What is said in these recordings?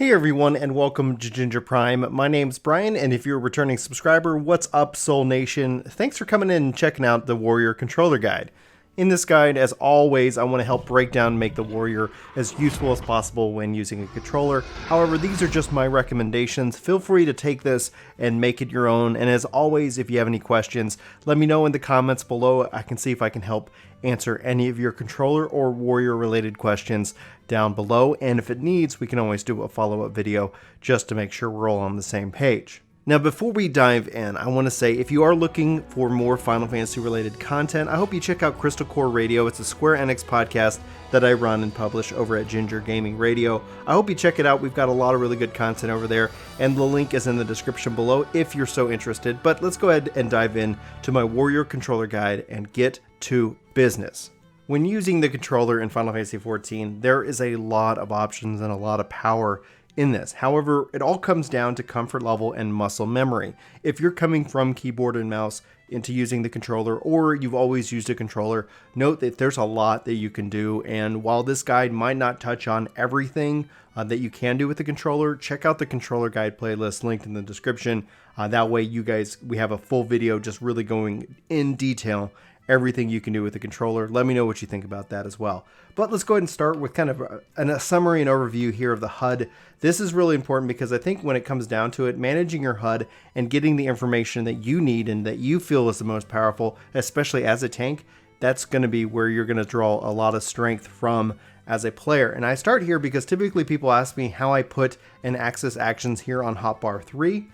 Hey everyone, and welcome to Ginger Prime. My name's Brian, and if you're a returning subscriber, what's up, Soul Nation? Thanks for coming in and checking out the Warrior Controller Guide. In this guide, as always, I want to help break down and make the Warrior as useful as possible when using a controller. However, these are just my recommendations. Feel free to take this and make it your own, and as always, if you have any questions, let me know in the comments below. I can see if I can help answer any of your controller or Warrior related questions down below, and if it needs, we can always do a follow-up video just to make sure we're all on the same page. Now, before we dive in, I want to say if you are looking for more Final Fantasy related content, I hope you check out Crystal Core Radio. It's a Square Enix podcast that I run and publish over at Ginger Gaming Radio. I hope you check it out. We've got a lot of really good content over there, and the link is in the description below if you're so interested. But let's go ahead and dive in to my Warrior Controller Guide and get to business. When using the controller in Final Fantasy XIV, there is a lot of options and a lot of power in this. However, it all comes down to comfort level and muscle memory. If you're coming from keyboard and mouse into using the controller, or you've always used a controller, note that there's a lot that you can do, and while this guide might not touch on everything that you can do with the controller, check out the controller guide playlist linked in the description. That way we have a full video just really going in detail everything you can do with the controller. Let me know what you think about that as well. But let's go ahead and start with kind of a summary and overview here of the HUD. This is really important because I think when it comes down to it, managing your HUD and getting the information that you need and that you feel is the most powerful, especially as a tank, that's going to be where you're going to draw a lot of strength from as a player. And I start here because typically people ask me how I put and access actions here on hotbar 3.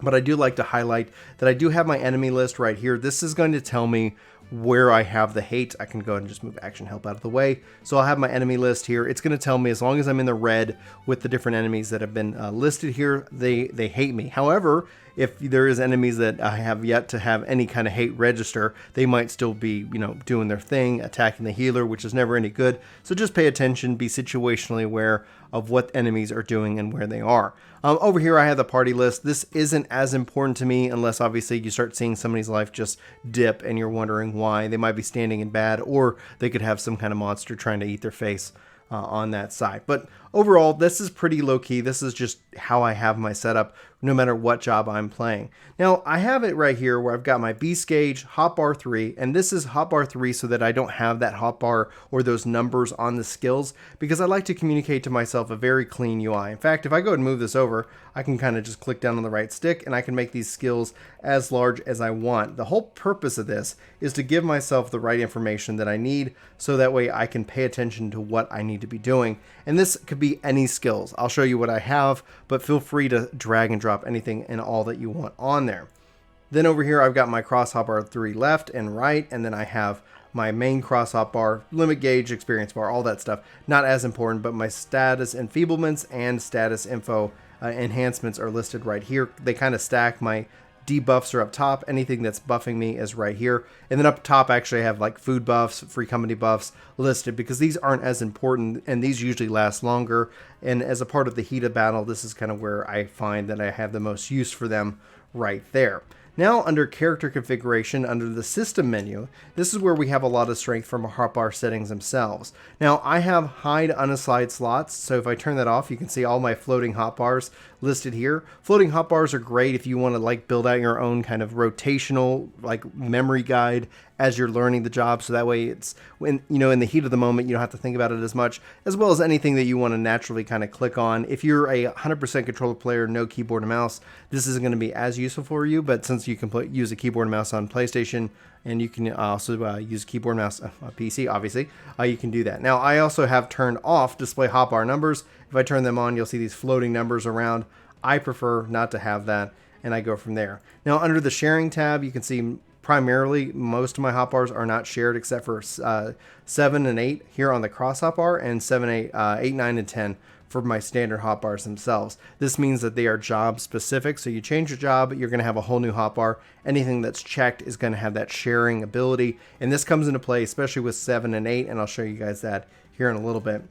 But I do like to highlight that I do have my enemy list right here. This is going to tell me where I have the hate. I can go ahead and just move action help out of the way. So I'll have my enemy list here. It's going to tell me as long as I'm in the red with the different enemies that have been listed here, they hate me. However, if there is enemies that I have yet to have any kind of hate register, they might still be, doing their thing, attacking the healer, which is never any good. So just pay attention, be situationally aware of what enemies are doing and where they are. Over here I have the party list. This isn't as important to me unless obviously you start seeing somebody's life just dip and you're wondering why. They might be standing in bad, or they could have some kind of monster trying to eat their face on that side. But overall, this is pretty low key. This is just how I have my setup no matter what job I'm playing. Now I have it right here where I've got my beast gauge, hotbar 3, and this is hotbar 3 so that I don't have that hotbar or those numbers on the skills, because I like to communicate to myself a very clean UI. In fact, if I go and move this over, I can kind of just click down on the right stick and I can make these skills as large as I want. The whole purpose of this is to give myself the right information that I need so that way I can pay attention to what I need to be doing. And this could be any skills. I'll show you what I have, but feel free to drag and drop anything and all that you want on there. Then over here I've got my cross hotbar 3 left and right, and then I have my main cross hotbar, limit gauge, experience bar, all that stuff. Not as important, but my status enfeeblements and status info enhancements are listed right here. They kind of stack. My debuffs are up top. Anything that's buffing me is right here. And then up top, actually, I have like food buffs, free company buffs listed because these aren't as important and these usually last longer. And as a part of the heat of battle, this is kind of where I find that I have the most use for them right there. Now under character configuration, under the system menu, this is where we have a lot of strength from our hotbar settings themselves. Now I have hide unassigned slots, so if I turn that off, you can see all my floating hotbars listed here. Floating hotbars are great if you want to like build out your own kind of rotational like memory guide as you're learning the job, so that way it's when in the heat of the moment you don't have to think about it as much, as well as anything that you want to naturally kind of click on. If you're a 100% controller player, no keyboard and mouse, this isn't going to be as useful for you, but since you can use a keyboard and mouse on PlayStation, and you can also use keyboard and mouse on PC, obviously, you can do that. Now, I also have turned off display hotbar numbers. If I turn them on, you'll see these floating numbers around. I prefer not to have that, and I go from there. Now, under the sharing tab, you can see primarily most of my hotbars are not shared except for 7 and 8 here on the cross hotbar, and 7, 8, 9, and 10 for my standard hotbars themselves. This means that they are job specific, so you change your job, you're going to have a whole new hotbar. Anything that's checked is going to have that sharing ability, and this comes into play especially with 7 and 8, and I'll show you guys that here in a little bit.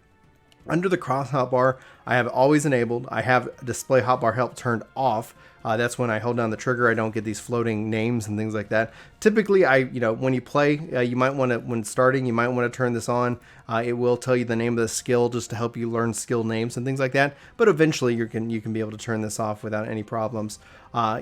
Under the cross hotbar, I have always enabled. I have display hotbar help turned off. That's when I hold down the trigger. I don't get these floating names and things like that. Typically, when you play, you might want to, when starting, you might want to turn this on. It will tell you the name of the skill just to help you learn skill names and things like that. But eventually you can be able to turn this off without any problems.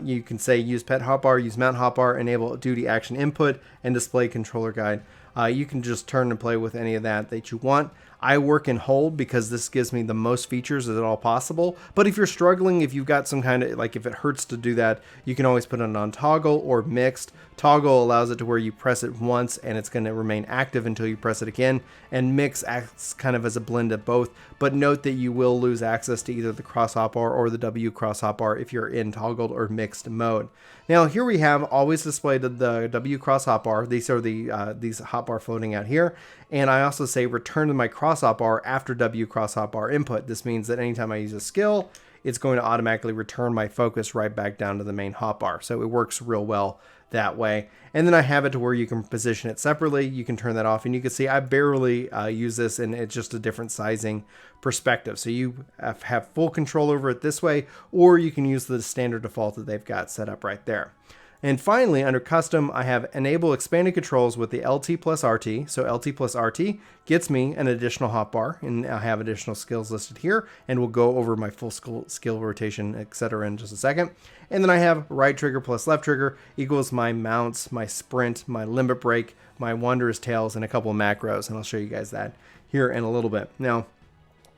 You can say use pet hotbar, use mount hotbar, enable duty action input, and display controller guide. You can just turn and play with any of that you want. I work in hold because this gives me the most features at all possible. But if you're struggling, if you've got some kind of, like if it hurts to do that, you can always put it on toggle or mixed. Toggle allows it to where you press it once and it's going to remain active until you press it again. And mix acts kind of as a blend of both. But note that you will lose access to either the cross hotbar or the W cross hotbar if you're in toggled or mixed mode. Now here we have always displayed the W cross hotbar. These are these hotbar floating out here. And I also say return to my cross hotbar after W cross hotbar input. This means that anytime I use a skill, it's going to automatically return my focus right back down to the main hotbar. So it works real well that way. And then I have it to where you can position it separately. You can turn that off, and you can see I barely use this, and it's just a different sizing perspective. So you have full control over it this way, or you can use the standard default that they've got set up right there. And finally, under custom, I have enable expanded controls with the LT plus RT. So LT plus RT gets me an additional hotbar, and I have additional skills listed here, and we'll go over my full skill rotation, etc. in just a second. And then I have right trigger plus left trigger equals my mounts, my sprint, my limit break, my Wanderer's Tales, and a couple of macros, and I'll show you guys that here in a little bit. Now,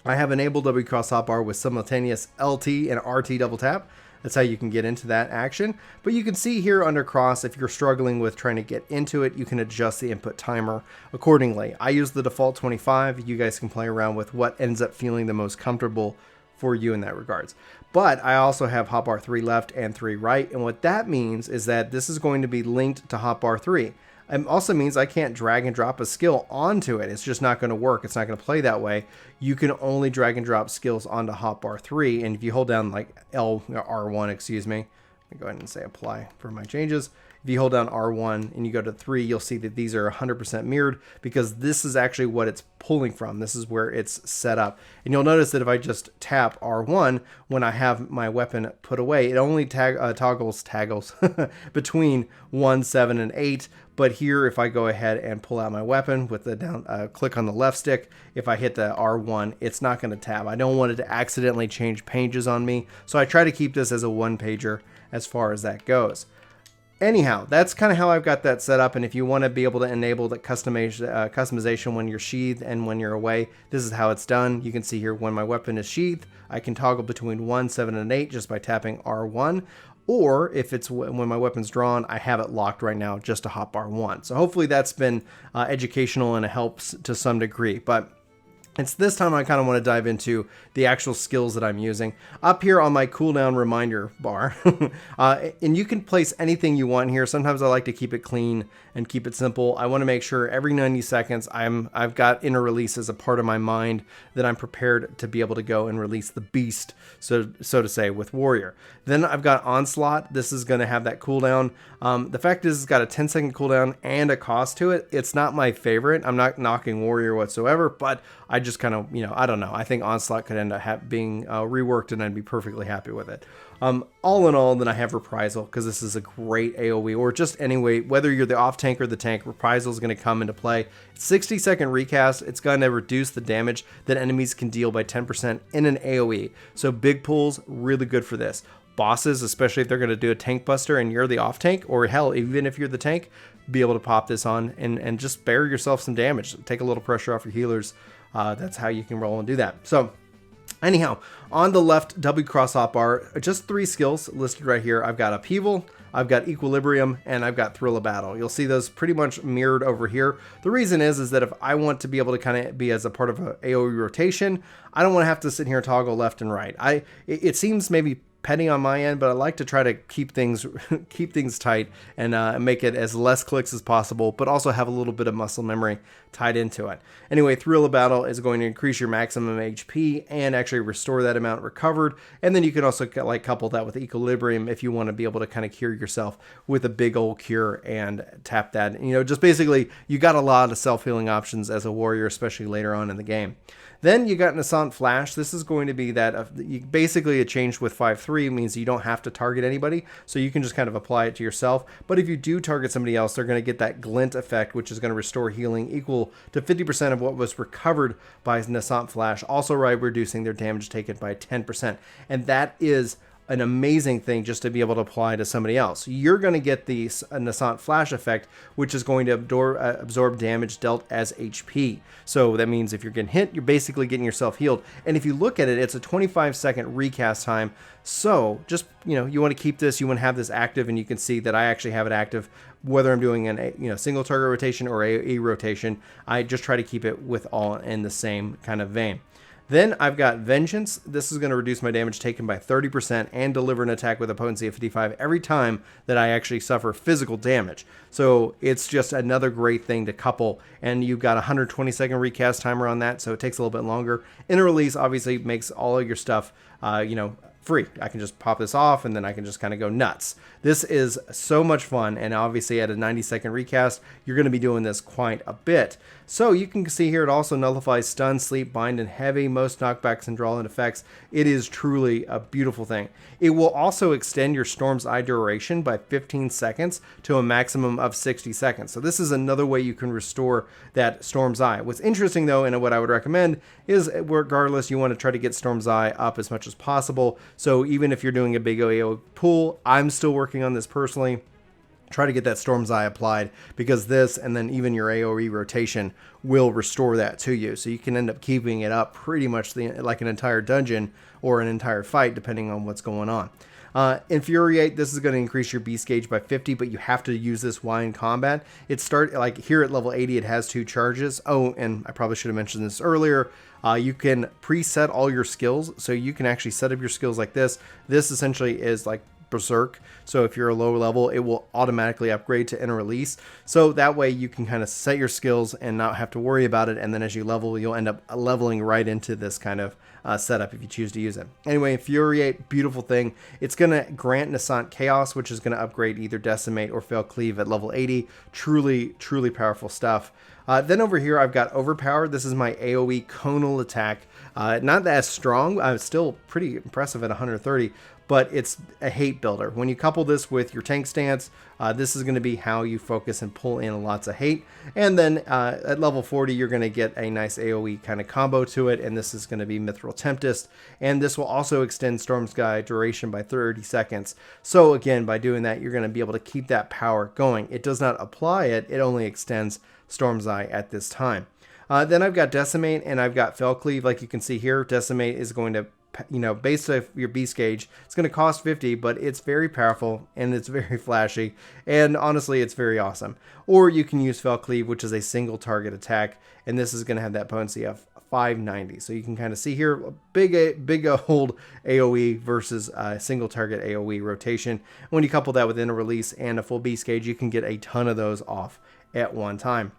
I have enabled W cross hotbar with simultaneous LT and RT double tap. That's how you can get into that action. But you can see here under cross, if you're struggling with trying to get into it, you can adjust the input timer accordingly. I use the default 25. You guys can play around with what ends up feeling the most comfortable for you in that regards. But I also have hotbar 3 left and 3 right. And what that means is that this is going to be linked to hotbar 3. It also means I can't drag and drop a skill onto it. It's just not going to work. It's not going to play that way. You can only drag and drop skills onto hotbar 3. And if you hold down like R1, excuse me, let me go ahead and say apply for my changes. If you hold down R1 and you go to 3, you'll see that these are 100% mirrored because this is actually what it's pulling from. This is where it's set up. And you'll notice that if I just tap R1, when I have my weapon put away, it only toggles between 1, 7, and 8. But here, if I go ahead and pull out my weapon with the down, click on the left stick, if I hit the R1, it's not going to tab. I don't want it to accidentally change pages on me. So I try to keep this as a one pager as far as that goes. Anyhow, that's kind of how I've got that set up. And if you want to be able to enable the customization when you're sheathed and when you're away, this is how it's done. You can see here when my weapon is sheathed, I can toggle between 1, 7, and 8 just by tapping R1. Or if it's when my weapon's drawn, I have it locked right now just to hotbar 1. So hopefully that's been educational and it helps to some degree. But it's this time I kind of want to dive into the actual skills that I'm using. Up here on my cooldown reminder bar, and you can place anything you want here. Sometimes I like to keep it clean and keep it simple. I want to make sure every 90 seconds I've got inner release as a part of my mind that I'm prepared to be able to go and release the beast, so to say, with warrior. Then I've got onslaught. This is going to have that cooldown. The fact is it's got a 10-second cooldown and a cost to it. It's not my favorite. I'm not knocking warrior whatsoever, but I just kind of, I don't know. I think onslaught could end up being reworked and I'd be perfectly happy with it. All in all, then I have reprisal because this is a great AoE, or just anyway, whether you're the off tank or the tank, reprisal is going to come into play. 60-second recast. It's going to reduce the damage that enemies can deal by 10% in an AoE. So big pulls, really good for this. Bosses, especially if they're going to do a tank buster and you're the off tank, or hell, even if you're the tank, be able to pop this on and just spare yourself some damage. Take a little pressure off your healers. That's how you can roll and do that. So anyhow, on the left W cross hotbar, just 3 skills listed right here. I've got Upheaval, I've got Equilibrium, and I've got Thrill of Battle. You'll see those pretty much mirrored over here. The reason is that if I want to be able to kind of be as a part of an AoE rotation, I don't want to have to sit here and toggle left and right. It seems maybe petty on my end, but I like to try to keep things tight and make it as less clicks as possible, but also have a little bit of muscle memory tied into it. Anyway, Thrill of Battle is going to increase your maximum HP and actually restore that amount recovered. And then you can also couple that with Equilibrium if you want to be able to kind of cure yourself with a big old cure and tap that. Just basically you got a lot of self-healing options as a warrior, especially later on in the game. Then you got Nascent Flash. This is going to be that basically a change with 5.3 means you don't have to target anybody, so you can just kind of apply it to yourself. But if you do target somebody else, they're going to get that glint effect, which is going to restore healing equal to 50% of what was recovered by Nascent Flash, also reducing their damage taken by 10%. And that is an amazing thing just to be able to apply to somebody else. You're going to get the Nascent Flash effect, which is going to absorb damage dealt as HP. So that means if you're getting hit, you're basically getting yourself healed. And if you look at it, it's a 25-second recast time. So just, you want to keep this, you want to have this active, and you can see that I actually have it active whether I'm doing an single target rotation or a rotation. I just try to keep it with all in the same kind of vein. Then I've got Vengeance. This is going to reduce my damage taken by 30% and deliver an attack with a potency of 55 every time that I actually suffer physical damage. So it's just another great thing to couple, and you've got a 120-second recast timer on that, so it takes a little bit longer. Inner Release obviously makes all of your stuff, free. I can just pop this off and then I can just kind of go nuts. This is so much fun, and obviously at a 90-second recast, you're going to be doing this quite a bit. So you can see here it also nullifies stun, sleep, bind, and heavy, most knockbacks and draw-in effects. It is truly a beautiful thing. It will also extend your Storm's Eye duration by 15 seconds to a maximum of 60 seconds. So this is another way you can restore that Storm's Eye. What's interesting though, and what I would recommend, is regardless, you want to try to get Storm's Eye up as much as possible. So even if you're doing a big AO pool, I'm still working on this personally. Try to get that Storm's Eye applied, because this and then even your AoE rotation will restore that to you. So you can end up keeping it up pretty much like an entire dungeon or an entire fight, depending on what's going on. Infuriate, this is going to increase your beast gauge by 50, but you have to use this while in combat. Like here at level 80, it has 2 charges. Oh, and I probably should have mentioned this earlier. You can preset all your skills, so you can actually set up your skills like this. This essentially is like Berserk, so if you're a lower level, it will automatically upgrade to Inner Release, so that way you can kind of set your skills and not have to worry about it, and then as you level, you'll end up leveling right into this kind of setup if you choose to use it. Anyway, Infuriate, beautiful thing. It's going to grant Nascent Chaos, which is going to upgrade either Decimate or Fail Cleave at level 80. Truly powerful stuff. Then over here, I've got Overpower. This is my AoE conal attack. Not as strong. Still pretty impressive at 130, but it's a hate builder. When you couple this with your tank stance, this is going to be how you focus and pull in lots of hate. And then at level 40, you're going to get a nice AoE kind of combo to it, and this is going to be Mithril Tempest. And this will also extend Storm's Eye duration by 30 seconds. So again, by doing that, you're going to be able to keep that power going. It does not apply it, it only extends Storm's Eye at this time. Then I've got Decimate and I've got Fell Cleave. Like you can see here, Decimate is going to, based off your beast gauge, it's going to cost 50, but it's very powerful and it's very flashy, and honestly, it's very awesome. Or you can use Fell Cleave, which is a single target attack, and this is going to have that potency of 590. So you can kind of see here, a big old AoE versus a single target AoE rotation. When you couple that with Inner Release and a full beast gauge, you can get a ton of those off at one time.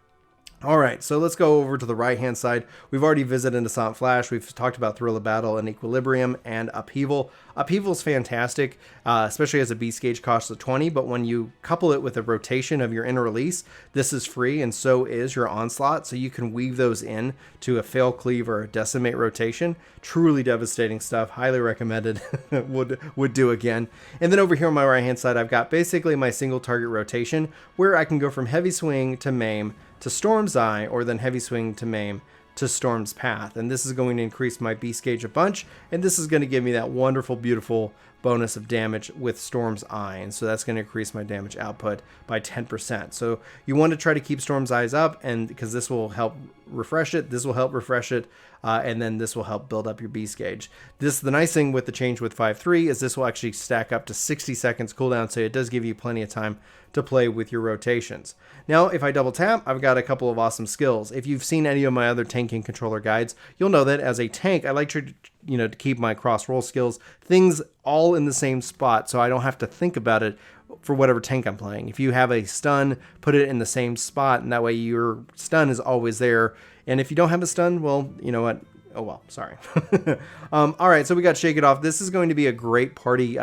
All right, so let's go over to the right-hand side. We've already visited Nascent Flash. We've talked about Thrill of Battle and Equilibrium and Upheaval. Upheaval is fantastic, especially as a beast gauge costs of 20, but when you couple it with a rotation of your Inner Release, this is free, and so is your Onslaught, so you can weave those in to a Fail Cleave or a Decimate rotation. Truly devastating stuff. Highly recommended. would do again. And then over here on my right-hand side, I've got basically my single target rotation, where I can go from Heavy Swing to Maim to Storm's Eye, or then Heavy Swing to Maim to Storm's Path. And this is going to increase my beast gauge a bunch, and this is going to give me that wonderful, beautiful bonus of damage with Storm's Eye, and so that's going to increase my damage output by 10%. So you want to try to keep Storm's Eyes up, and because this will help refresh it, and then this will help build up your beast gauge. The nice thing with the change with 5.3 is this will actually stack up to 60 seconds cooldown, so it does give you plenty of time to play with your rotations. Now, if I double tap, I've got a couple of awesome skills. If you've seen any of my other tanking controller guides, you'll know that as a tank, I like to keep my cross roll skills, things all in the same spot, so I don't have to think about it for whatever tank I'm playing. If you have a stun, put it in the same spot, and that way your stun is always there. And if you don't have a stun, well, you know what? Oh, well, sorry. All right, so we got Shake It Off. This is going to be a great party,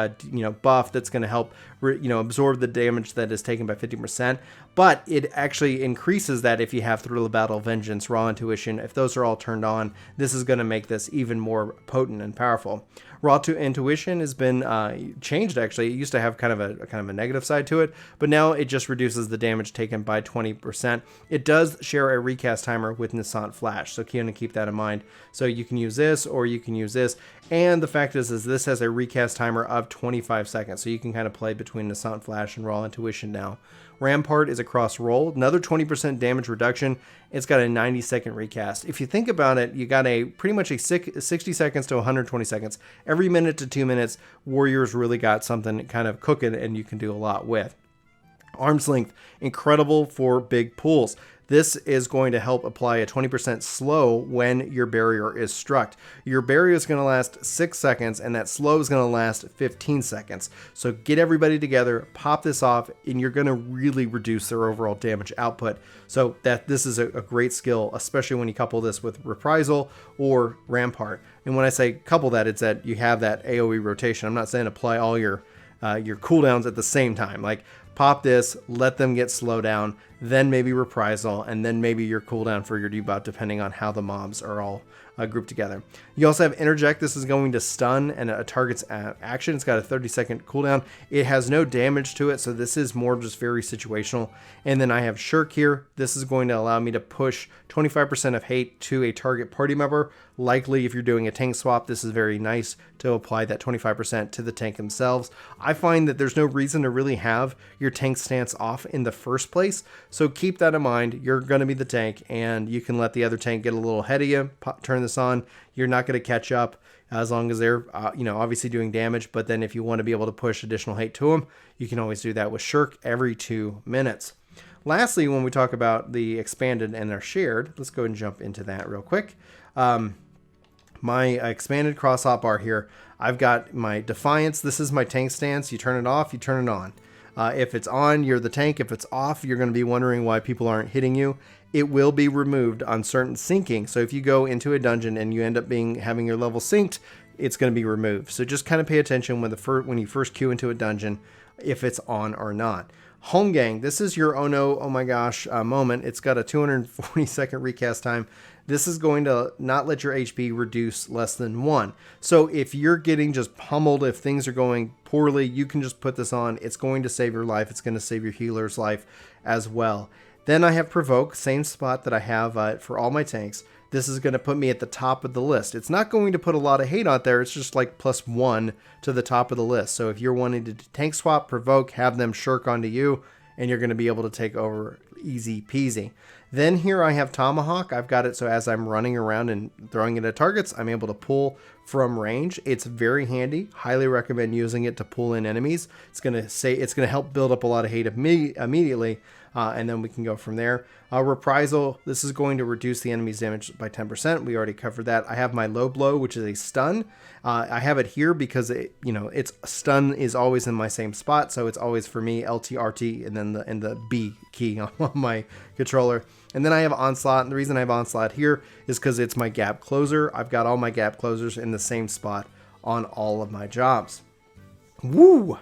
buff that's going to help absorb the damage that is taken by 50%, but it actually increases that if you have Thrill of Battle, Vengeance, Raw Intuition. If those are all turned on, this is going to make this even more potent and powerful. Raw Intuition has been changed, actually. It used to have kind of a negative side to it, but now it just reduces the damage taken by 20%. It does share a recast timer with Nascent Flash, so keep that in mind. So you can use this or you can use this, and the fact is this has a recast timer of 25 seconds, so you can kind of play between Nascent Flash and Raw Intuition now. Rampart is a cross roll, another 20% damage reduction. It's got a 90-second recast. If you think about it, you got pretty much a 60 seconds to 120 seconds. Every minute to 2 minutes, Warriors really got something kind of cooking, and you can do a lot with. Arm's length, incredible for big pools. This is going to help apply a 20% slow when your barrier is struck. Your barrier is going to last 6 seconds, and that slow is going to last 15 seconds. So get everybody together, pop this off, and you're going to really reduce their overall damage output. So this is a great skill, especially when you couple this with Reprisal or Rampart. And when I say couple that, it's that you have that AoE rotation. I'm not saying apply all your cooldowns at the same time. Like, pop this, let them get slowed down, then maybe Reprisal, and then maybe your cooldown for your debuff, depending on how the mobs are all grouped together. You also have Interject. This is going to stun and a target's action. It's got a 30-second cooldown. It has no damage to it, so this is more just very situational. And then I have Shirk here. This is going to allow me to push 25% of hate to a target party member. Likely, if you're doing a tank swap, this is very nice to apply that 25% to the tank themselves. I find that there's no reason to really have your tank stance off in the first place, so keep that in mind. You're going to be the tank, and you can let the other tank get a little ahead of you, turn this on. You're not going to catch up as long as they're obviously doing damage, but then if you want to be able to push additional hate to them, you can always do that with Shirk every 2 minutes. Lastly, when we talk about the expanded and their shared, let's go and jump into that real quick. My expanded cross hotbar here, I've got my Defiance. This is my tank stance. You turn it off, you turn it on. If it's on, you're the tank. If it's off, you're going to be wondering why people aren't hitting you. It will be removed on certain syncing. So if you go into a dungeon and you end up having your level synced, it's going to be removed. So just kind of pay attention when you first queue into a dungeon, if it's on or not. Home Gang, this is your oh no, oh my gosh moment. It's got a 240-second recast time. This is going to not let your HP reduce less than 1. So if you're getting just pummeled, if things are going poorly, you can just put this on. It's going to save your life. It's going to save your healer's life as well. Then I have Provoke, same spot that I have for all my tanks. This is going to put me at the top of the list. It's not going to put a lot of hate out there. It's just like +1 to the top of the list. So if you're wanting to tank swap, Provoke, have them Shirk onto you, and you're going to be able to take over easy peasy. Then here I have Tomahawk. I've got it so as I'm running around and throwing it at targets, I'm able to pull from range. It's very handy. Highly recommend using it to pull in enemies. It's going to help build up a lot of hate immediately, and then we can go from there. Reprisal, this is going to reduce the enemy's damage by 10%. We already covered that. I have my Low Blow, which is a stun. I have it here because its stun is always in my same spot, so it's always for me LT, RT, and then the B key on my controller. And then I have Onslaught, and the reason I have Onslaught here is because it's my gap closer. I've got all my gap closers in the same spot on all of my jobs. Woo!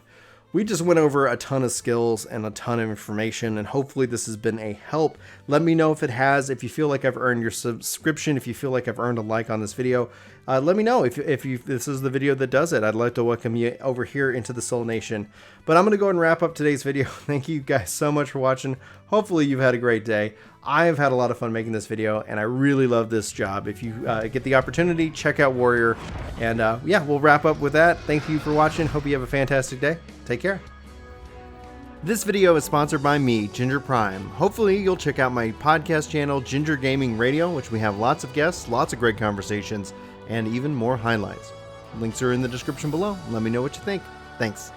We just went over a ton of skills and a ton of information, and hopefully this has been a help. Let me know if it has, if you feel like I've earned your subscription, if you feel like I've earned a like on this video. Let me know if this is the video that does it. I'd like to welcome you over here into the Soul Nation. But I'm going to go and wrap up today's video. Thank you guys so much for watching. Hopefully you've had a great day. I have had a lot of fun making this video, and I really love this job. If you get the opportunity, check out Warrior. And yeah, we'll wrap up with that. Thank you for watching. Hope you have a fantastic day. Take care. This video is sponsored by me, Ginger Prime. Hopefully you'll check out my podcast channel, Ginger Gaming Radio, which we have lots of guests, lots of great conversations, and even more highlights. Links are in the description below. Let me know what you think. Thanks.